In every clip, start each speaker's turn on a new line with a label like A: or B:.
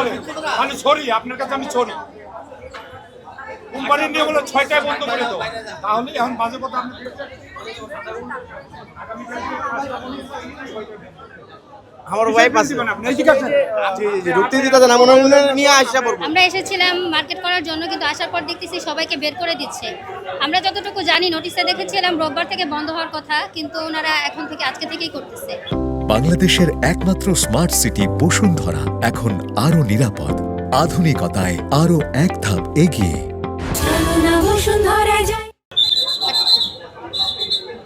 A: বলে মানে সরি আপনার কাছে আমি সরি কোম্পানির নিয়ম হলো 6টায় বন্ধ করে দাও তাহলে এখন বাজে কথা আপনি
B: আমার ওয়াইফ আছে জি ঢুকতে দিতে না মনে মনে নিয়ে আসা পড়বো।
C: আমরা এসেছিলাম মার্কেট করার জন্য, কিন্তু আসার পর দেখতেছি সবাইকে বের করে দিচ্ছে। আমরা যতটুকু জানি নোটিশে দেখেছিলাম রোববার থেকে বন্ধ হওয়ার কথা, কিন্তু ওনারা এখন থেকে আজকে থেকেই করতেছে।
D: বাংলাদেশের একমাত্র স্মার্ট সিটি বসুন্ধরা এখন আরো নিরাপদ, আধুনিকতায় আরো এক ধাপ এগিয়ে।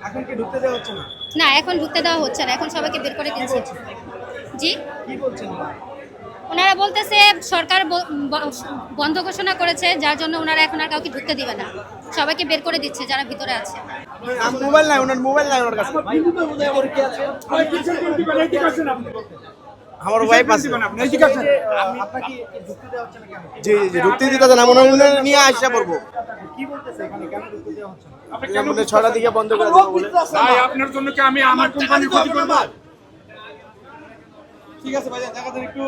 B: এখন কি ঢুকতে দেওয়া হচ্ছে না?
C: না, এখন ঢুকতে দেওয়া হচ্ছে না, এখন সবাইকে বের করে দিচ্ছে। জি,
B: কি বলছেন?
C: ওনারা বলতেছে সরকার বন্ধ ঘোষণা করেছে, যার জন্য ওনারা এখন আর কাউকে ঢুকতে দিবে না, সবাইকে বের করে দিচ্ছে যারা ভিতরে আছে।
B: মোবাইল নাই ওনার, মোবাইল নাই ওনার কাছে। আমার ওয়াইফ আছে জি জি ঢুকতে দিতে না মনে মনে নিয়ে আসা পড়বো। কি বলতেছে এখানে কেন ঢুকতে দেওয়া হচ্ছে না? আপনি 6টার দিকে বন্ধ করে দেবো বলে।
A: ভাই আপনার জন্য কি আমি আমার কোম্পানির ক্ষতি করব?
B: ঠিক আছে ভাই দেখা দেন একটু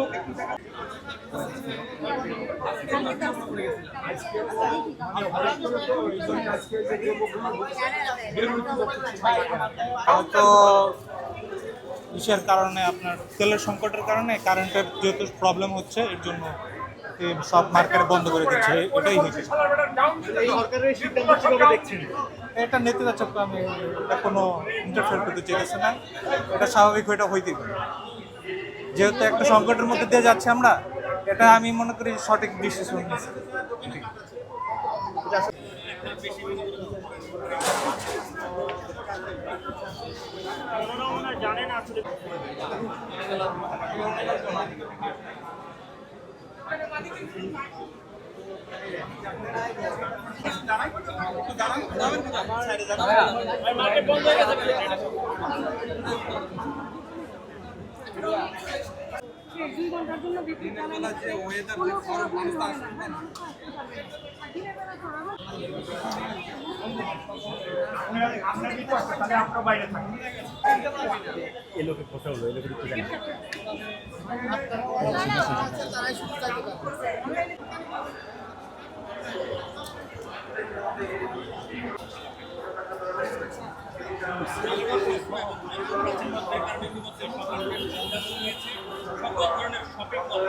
E: তো ইসের কারণে আপনার তেলের সংকটের কারণে কারেন্টের যেহেতু প্রবলেম হচ্ছে, এর জন্য সব মার্কেট বন্ধ করে দিচ্ছে। এটাই হয়েছে।
B: এই সরকারের সিদ্ধান্ত কিভাবে দেখছেন?
E: এটা নেতিবাচক, আমি এটা কোনো ইন্টারফেয়ার করতে চাইতেছে না, এটা স্বাভাবিক এটা হইতেই পারে। যেহেতু একটা সংকটের মধ্যে দিয়ে যাচ্ছি আমরা, এটা আমি মনে করি সঠিক ডিসিশন নিয়েছি।
F: সকল ধরনের শপিং মল